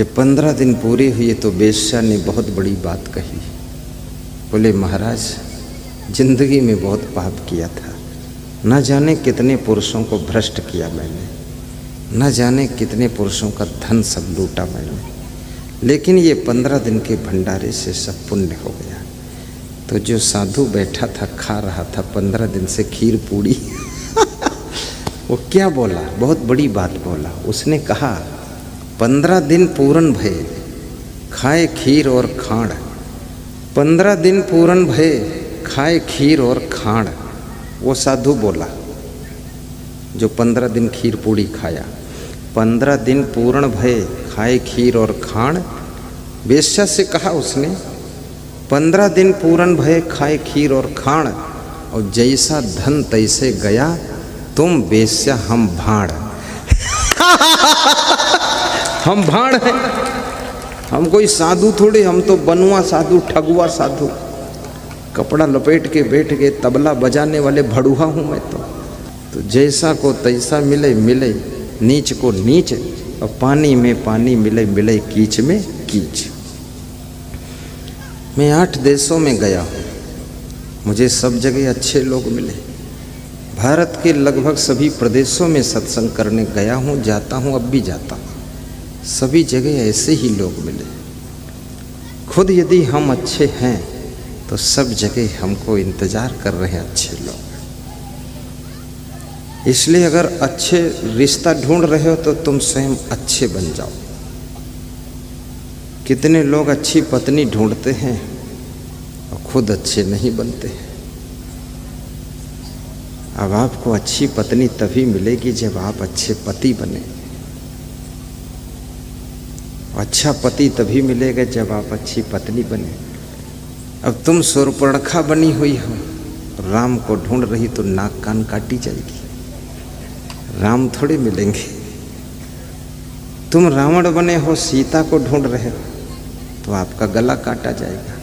ये 15 दिन पूरे हुए तो बेश्या ने बहुत बड़ी बात कही। बोले महाराज, जिंदगी में बहुत पाप किया था, न जाने कितने पुरुषों को भ्रष्ट किया मैंने, न जाने कितने पुरुषों का धन सब लूटा मैंने, लेकिन ये 15 दिन के भंडारे से सब पुण्य हो गया। तो जो साधु बैठा था खा रहा था 15 दिन से खीर पूड़ी वो क्या बोला, बहुत बड़ी बात बोला। उसने कहा 15 दिन पूरन भये खाए खीर और खाण, 15 दिन पूरन भये खाए खीर और खाण। वो साधु बोला जो 15 दिन खीर पूड़ी खाया, 15 दिन पूर्ण भये खाए खीर और खाण। वेश्या से कहा उसने 15 दिन पूरन भये खाए खीर और खाण, और जैसा धन तैसे गया, तुम वेश्या हम भाड़ हम भाड़ हैं, हम कोई साधु थोड़े, हम तो बनुआ साधु, ठगुआ साधु, कपड़ा लपेट के बैठ के तबला बजाने वाले भड़ुआ हूँ मैं तो जैसा को तैसा मिले मिले, नीच को नीच, और पानी में पानी मिले मिले, कीच में कीच। मैं 8 देशों में गया हूँ, मुझे सब जगह अच्छे लोग मिले। भारत के लगभग सभी प्रदेशों में सत्संग करने गया हूँ, जाता हूँ, अब भी जाता हूँ, सभी जगह ऐसे ही लोग मिले। खुद यदि हम अच्छे हैं तो सब जगह हमको इंतजार कर रहे हैं अच्छे लोग। इसलिए अगर अच्छे रिश्ता ढूंढ रहे हो तो तुम स्वयं अच्छे बन जाओ। कितने लोग अच्छी पत्नी ढूंढते हैं और खुद अच्छे नहीं बनते हैं। अब आपको अच्छी पत्नी तभी मिलेगी जब आप अच्छे पति बने। अच्छा पति तभी मिलेगा जब आप अच्छी पत्नी बने। अब तुम शूर्पणखा बनी हुई हो, राम को ढूंढ रही तो नाक कान काटी जाएगी, राम थोड़े मिलेंगे। तुम रावण बने हो, सीता को ढूंढ रहे हो तो आपका गला काटा जाएगा।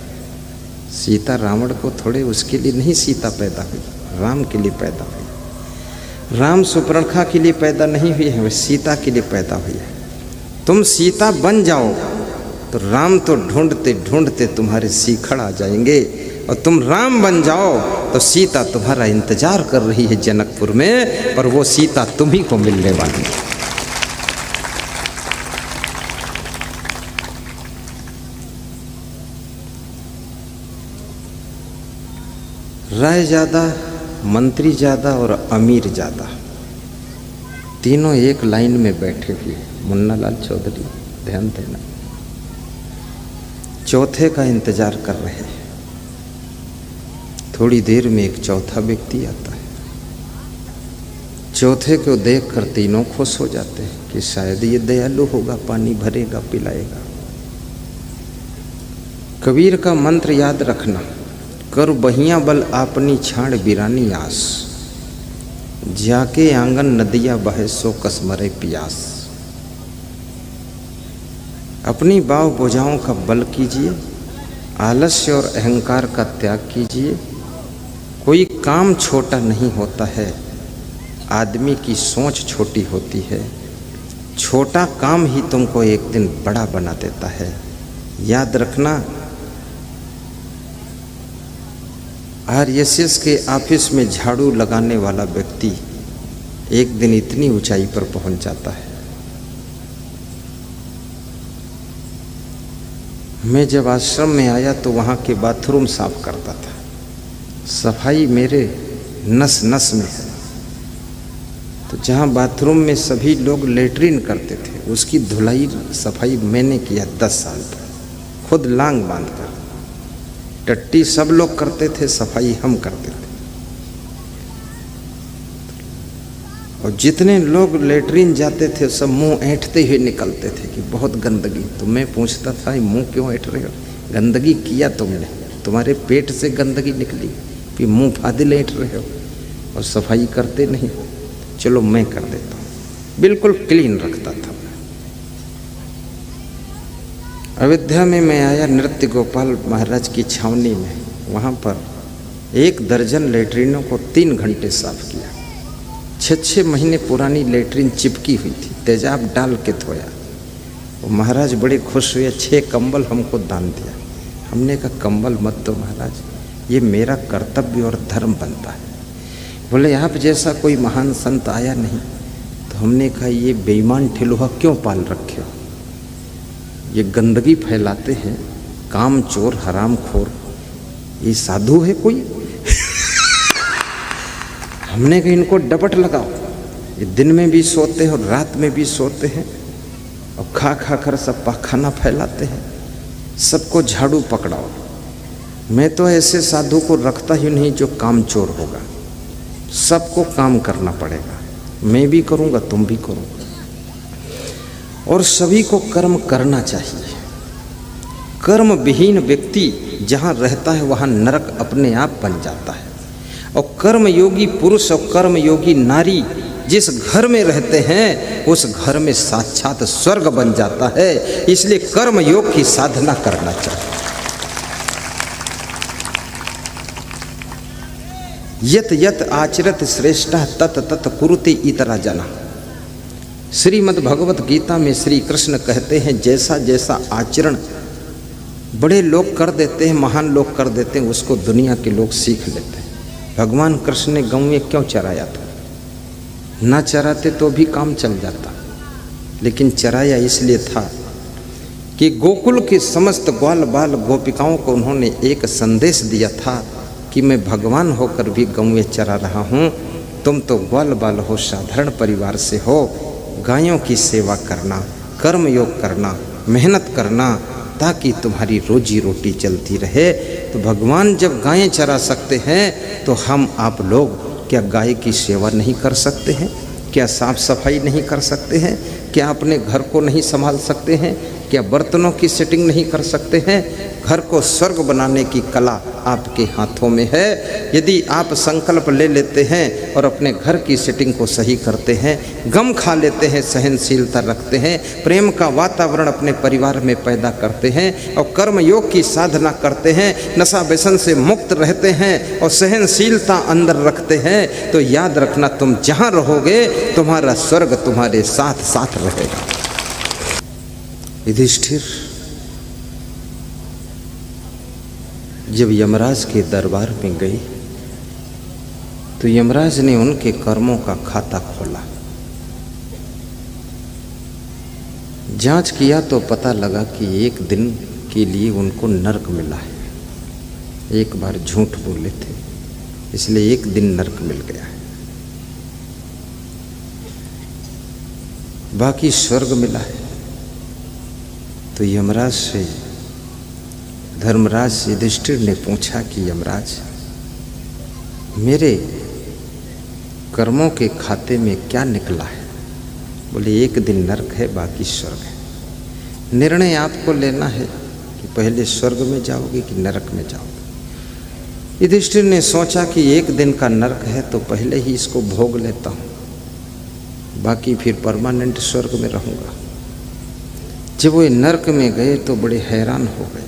सीता रावण को थोड़े, उसके लिए नहीं सीता पैदा हुई, राम के लिए पैदा हुई। राम शूर्पणखा के लिए पैदा नहीं हुई है, वह सीता के लिए पैदा हुई है। तुम सीता बन जाओ तो राम तो ढूंढते ढूंढते तुम्हारे सीखड़ आ जाएंगे, और तुम राम बन जाओ तो सीता तुम्हारा इंतजार कर रही है जनकपुर में, पर वो सीता तुम्ही को मिलने वाली है। राय ज़्यादा, मंत्री ज़्यादा और अमीर ज़्यादा, तीनों एक लाइन में बैठे हुए। मुन्ना लाल चौधरी, ध्यान देना, चौथे का इंतजार कर रहे हैं। थोड़ी देर में एक चौथा व्यक्ति आता है। चौथे को देखकर तीनों खुश हो जाते हैं कि शायद ये दयालु होगा, पानी भरेगा, पिलाएगा। कबीर का मंत्र याद रखना, कर बहिया बल आपनी छाड़ बिरानी आस, जाके आंगन नदिया बहे सो कसमरे पियास। अपनी बाव बुझाओं का बल कीजिए, आलस्य और अहंकार का त्याग कीजिए। कोई काम छोटा नहीं होता है, आदमी की सोच छोटी होती है। छोटा काम ही तुमको एक दिन बड़ा बना देता है। याद रखना, आरएसएस के ऑफिस में झाड़ू लगाने वाला व्यक्ति एक दिन इतनी ऊंचाई पर पहुंच जाता है। मैं जब आश्रम में आया तो वहाँ के बाथरूम साफ करता था। सफाई मेरे नस नस में है। तो जहाँ बाथरूम में सभी लोग लेटरिन करते थे, उसकी धुलाई सफाई मैंने किया 10 साल तक, खुद लांग बांध कर। टट्टी सब लोग करते थे, सफाई हम करते थे। और जितने लोग लेटरिन जाते थे सब मुंह ऐंठते हुए निकलते थे कि बहुत गंदगी। तो मैं पूछता था, मुंह क्यों ऐंठ रहे हो? गंदगी किया तुमने, तुम्हारे पेट से गंदगी निकली, फिर मुंह फादिल ऐंठ रहे हो और सफाई करते नहीं। चलो मैं कर देता हूँ। बिल्कुल क्लीन रखता था। अयोध्या में मैं आया नृत्य गोपाल महाराज की छावनी में, वहाँ पर 1 दर्जन लेटरिनों को 3 घंटे साफ किया। 6-6 महीने पुरानी लेटरिन चिपकी हुई थी, तेजाब डाल के धोया। वो महाराज बड़े खुश हुए, 6 कंबल हमको दान दिया। हमने कहा कंबल मत दो महाराज, ये मेरा कर्तव्य और धर्म बनता है। बोले आप जैसा कोई महान संत आया नहीं। तो हमने कहा ये बेईमान ठिलुहा क्यों पाल रखे हो, ये गंदगी फैलाते हैं, काम चोर हराम खोर, ये साधु है कोई? हमने कहा इनको डपट लगाओ, ये दिन में भी सोते हैं और रात में भी सोते हैं और खा खा कर सब पाखाना फैलाते हैं, सबको झाड़ू पकड़ाओ। मैं तो ऐसे साधु को रखता ही नहीं जो काम चोर होगा, सबको काम करना पड़ेगा, मैं भी करूँगा तुम भी करो, और सभी को कर्म करना चाहिए। कर्म विहीन व्यक्ति जहाँ रहता है वहाँ नरक अपने आप बन जाता है, और कर्म योगी पुरुष और कर्म योगी नारी जिस घर में रहते हैं उस घर में साक्षात स्वर्ग बन जाता है। इसलिए कर्म योग की साधना करना चाहिए। यत यत आचरत श्रेष्ठः तत तत कुरुते इतरा जना। श्रीमद् भगवत गीता में श्री कृष्ण कहते हैं जैसा जैसा आचरण बड़े लोग कर देते हैं, महान लोग कर देते हैं, उसको दुनिया के लोग सीख लेते हैं। भगवान कृष्ण ने गाँव में क्यों चराया था? ना चराते तो भी काम चल जाता, लेकिन चराया इसलिए था कि गोकुल के समस्त ग्वाल बाल गोपिकाओं को उन्होंने एक संदेश दिया था कि मैं भगवान होकर भी गाँव चरा रहा हूँ, तुम तो ग्वाल बाल हो, साधारण परिवार से हो, गायों की सेवा करना, कर्म योग करना, मेहनत करना, ताकि तुम्हारी रोजी रोटी चलती रहे। तो भगवान जब गायें चरा सकते हैं तो हम आप लोग क्या गाय की सेवा नहीं कर सकते हैं? क्या साफ सफाई नहीं कर सकते हैं? क्या अपने घर को नहीं संभाल सकते हैं? क्या बर्तनों की सेटिंग नहीं कर सकते हैं? घर को स्वर्ग बनाने की कला आपके हाथों में है। यदि आप संकल्प ले लेते हैं और अपने घर की सेटिंग को सही करते हैं, गम खा लेते हैं, सहनशीलता रखते हैं, प्रेम का वातावरण अपने परिवार में पैदा करते हैं और कर्म योग की साधना करते हैं, नशा व्यसन से मुक्त रहते हैं और सहनशीलता अंदर रखते हैं, तो याद रखना तुम जहाँ रहोगे तुम्हारा स्वर्ग तुम्हारे साथ साथ रहेगा। युधिष्ठिर जब यमराज के दरबार में गई तो यमराज ने उनके कर्मों का खाता खोला, जांच किया तो पता लगा कि एक दिन के लिए उनको नरक मिला है। एक बार झूठ बोले थे इसलिए एक दिन नरक मिल गया है, बाकी स्वर्ग मिला है। तो यमराज से धर्मराज युधिष्ठिर ने पूछा कि यमराज मेरे कर्मों के खाते में क्या निकला है? बोले एक दिन नरक है, बाकी स्वर्ग है। निर्णय आपको लेना है कि पहले स्वर्ग में जाओगे कि नरक में जाओगे। युधिष्ठिर ने सोचा कि एक दिन का नरक है तो पहले ही इसको भोग लेता हूँ, बाकी फिर परमानेंट स्वर्ग में रहूँगा। जब वो नरक में गए तो बड़े हैरान हो गए,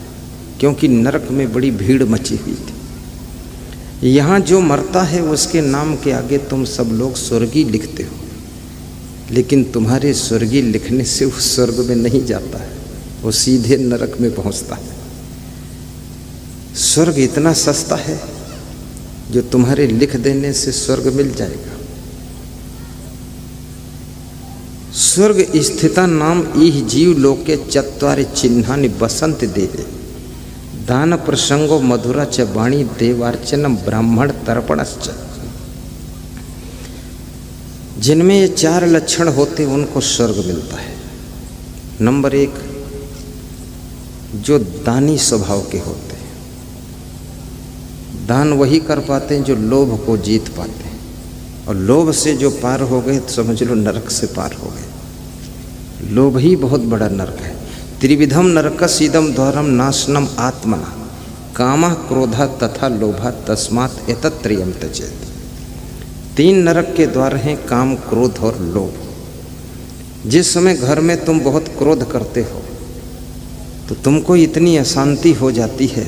क्योंकि नरक में बड़ी भीड़ मची हुई थी। यहाँ जो मरता है उसके नाम के आगे तुम सब लोग स्वर्गीय लिखते हो, लेकिन तुम्हारे स्वर्गीय लिखने से वो स्वर्ग में नहीं जाता है, वो सीधे नरक में पहुँचता है। स्वर्ग इतना सस्ता है जो तुम्हारे लिख देने से स्वर्ग मिल जाएगा। स्वर्ग स्थिता नाम इह जीव लोके चत्वारि चिन्हानि बसंत देहे, दान प्रसंगो मधुरा च वाणी देवार्चनम ब्राह्मण तर्पणश्च। जिनमें ये 4 लक्षण होते उनको स्वर्ग मिलता है। नंबर 1, जो दानी स्वभाव के होते हैं। दान वही कर पाते हैं जो लोभ को जीत पाते हैं, और लोभ से जो पार हो गए तो समझ लो नरक से पार हो गए। लोभ ही बहुत बड़ा नरक है। त्रिविधम नरकसीदम द्वारम नाशनम आत्मना कामः क्रोधा तथा लोभा तस्मात् एतत्त्रयम् त्यजेत्। 3 नरक के द्वार हैं, काम, क्रोध और लोभ। जिस समय घर में तुम बहुत क्रोध करते हो तो तुमको इतनी अशांति हो जाती है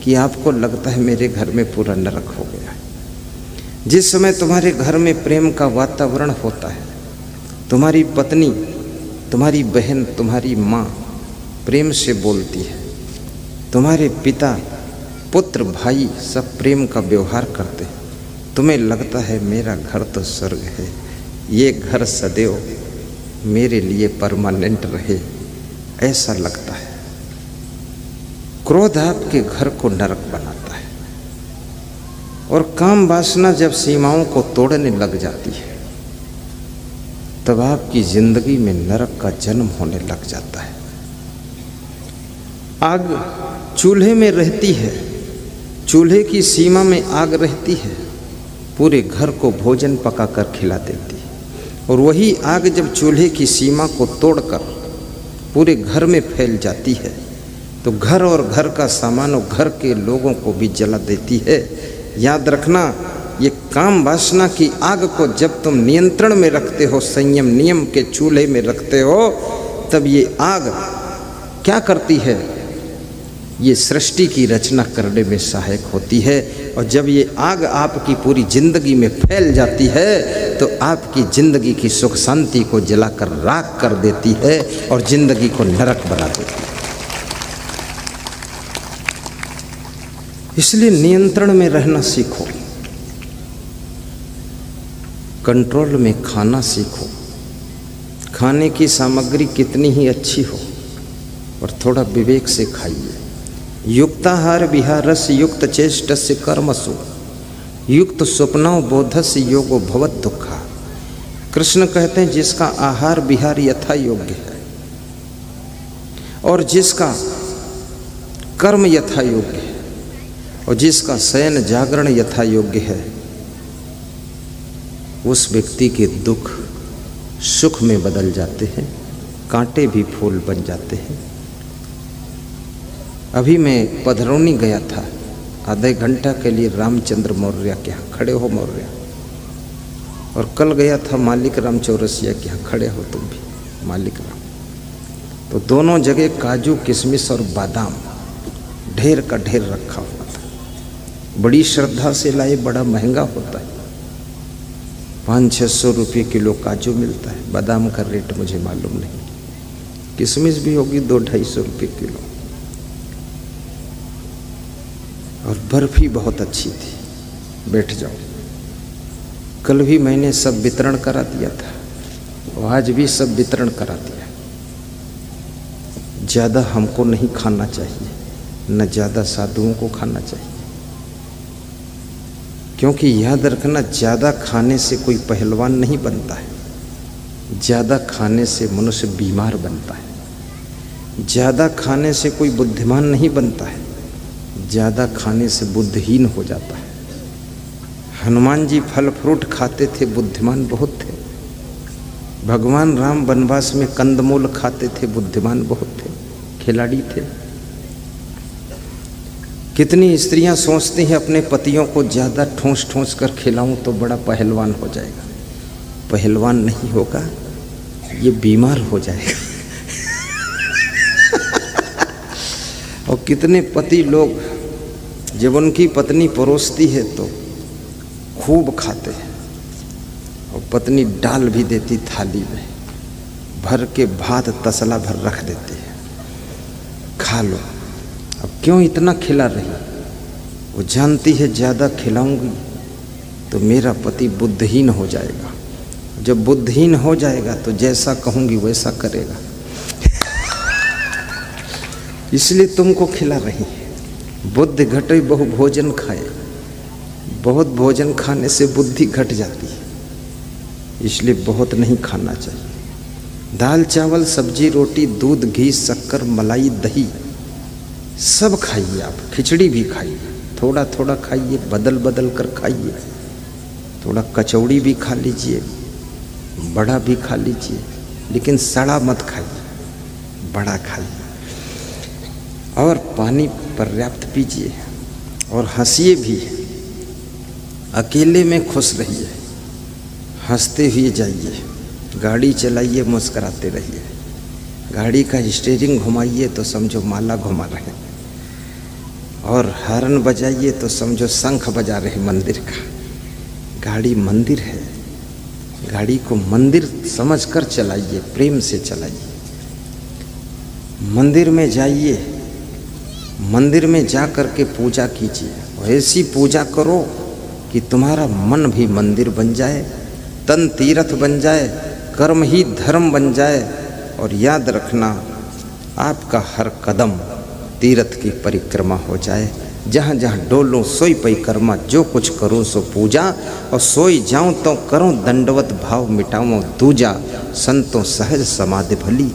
कि आपको लगता है मेरे घर में पूरा नरक हो गया है। जिस समय तुम्हारे घर में प्रेम का वातावरण होता है, तुम्हारी पत्नी तुम्हारी बहन, तुम्हारी माँ प्रेम से बोलती है, तुम्हारे पिता, पुत्र, भाई सब प्रेम का व्यवहार करते हैं। तुम्हें लगता है मेरा घर तो स्वर्ग है, ये घर सदैव मेरे लिए परमानेंट रहे, ऐसा लगता है। क्रोध आपके घर को नरक बनाता है और काम वासना जब सीमाओं को तोड़ने लग जाती है तब आपकी जिंदगी में नरक का जन्म होने लग जाता है। आग चूल्हे में रहती है, चूल्हे की सीमा में आग रहती है, पूरे घर को भोजन पकाकर खिला देती है। और वही आग जब चूल्हे की सीमा को तोड़कर पूरे घर में फैल जाती है तो घर और घर का सामान और घर के लोगों को भी जला देती है। याद रखना, ये काम वासना की आग को जब तुम नियंत्रण में रखते हो, संयम नियम के चूल्हे में रखते हो, तब ये आग क्या करती है? ये सृष्टि की रचना करने में सहायक होती है। और जब ये आग आपकी पूरी जिंदगी में फैल जाती है तो आपकी जिंदगी की सुख शांति को जलाकर राख कर देती है और जिंदगी को नरक बना देती है। इसलिए नियंत्रण में रहना सीखो, कंट्रोल में खाना सीखो। खाने की सामग्री कितनी ही अच्छी हो और थोड़ा विवेक से खाइए। युक्ताहार विहारस्य युक्त चेष्टस्य कर्मसु युक्त स्वप्नों बोधस्य योगो भवत दुखा। कृष्ण कहते हैं जिसका आहार विहार यथा योग्य है और जिसका कर्म यथा योग्य है और जिसका शयन जागरण यथा योग्य है, उस व्यक्ति के दुख सुख में बदल जाते हैं, कांटे भी फूल बन जाते हैं। अभी मैं पधरौनी गया था, आधे घंटा के लिए रामचंद्र मौर्य के यहाँ खड़े हो मौर्य, और कल गया था मालिक राम चौरसिया के यहाँ खड़े हो तुम भी मालिक राम। तो दोनों जगह काजू किशमिश और बादाम ढेर का ढेर रखा हुआ था। बड़ी श्रद्धा से लाए, बड़ा महंगा होता है, 500-600 रुपये किलो काजू मिलता है। बादाम का रेट मुझे मालूम नहीं, किशमिश भी होगी 200-250 रुपये किलो। और बर्फी बहुत अच्छी थी। बैठ जाओ। कल भी मैंने सब वितरण करा दिया था और आज भी सब वितरण करा दिया। ज़्यादा हमको नहीं खाना चाहिए, न ज़्यादा साधुओं को खाना चाहिए, क्योंकि याद रखना, ज़्यादा खाने से कोई पहलवान नहीं बनता है, ज़्यादा खाने से मनुष्य बीमार बनता है। ज़्यादा खाने से कोई बुद्धिमान नहीं बनता है, ज़्यादा खाने से बुद्धिहीन हो जाता है। हनुमान जी फल फ्रूट खाते थे, बुद्धिमान बहुत थे। भगवान राम वनवास में कंदमूल खाते थे, बुद्धिमान बहुत थे, खिलाड़ी थे। कितनी स्त्रियां सोचती हैं अपने पतियों को ज़्यादा ठूंस ठूंस कर खिलाऊं तो बड़ा पहलवान हो जाएगा। पहलवान नहीं होगा, ये बीमार हो जाएगा। और कितने पति लोग जब उनकी पत्नी परोसती है तो खूब खाते हैं और पत्नी डाल भी देती थाली में, भर के भात तसला भर रख देती है, खा लो। अब क्यों इतना खिला रही? वो जानती है ज़्यादा खिलाऊंगी तो मेरा पति बुद्धिहीन हो जाएगा। जब बुद्धिहीन हो जाएगा तो जैसा कहूँगी वैसा करेगा। इसलिए तुमको खिला रही है। बुद्धि घटे बहु भोजन खाए, बहुत भोजन खाने से बुद्धि घट जाती है, इसलिए बहुत नहीं खाना चाहिए। दाल चावल सब्जी रोटी दूध घी शक्कर मलाई दही सब खाइए। आप खिचड़ी भी खाइए, थोड़ा थोड़ा खाइए, बदल बदल कर खाइए। थोड़ा कचौड़ी भी खा लीजिए, बड़ा भी खा लीजिए, लेकिन सड़ा मत खाइए, बड़ा खाइए। और पानी पर्याप्त पीजिए और हंसिए भी। अकेले में खुश रहिए, हंसते हुए जाइए, गाड़ी चलाइए, मुस्कराते रहिए। गाड़ी का स्टीयरिंग घुमाइए तो समझो माला घुमा रहे, और हॉर्न बजाइए तो समझो शंख बजा रहे मंदिर का। गाड़ी मंदिर है, गाड़ी को मंदिर समझकर चलाइए, प्रेम से चलाइए। मंदिर में जाइए, मंदिर में जा कर के पूजा कीजिए। ऐसी पूजा करो कि तुम्हारा मन भी मंदिर बन जाए, तन तीर्थ बन जाए, कर्म ही धर्म बन जाए। और याद रखना, आपका हर कदम तीर्थ की परिक्रमा हो जाए। जहाँ जहाँ डोलो सोई परिक्रमा, जो कुछ करूँ सो पूजा। और सोई जाऊँ तो करूँ दंडवत भाव मिटाऊँ दूजा। संतों सहज समाधि भली।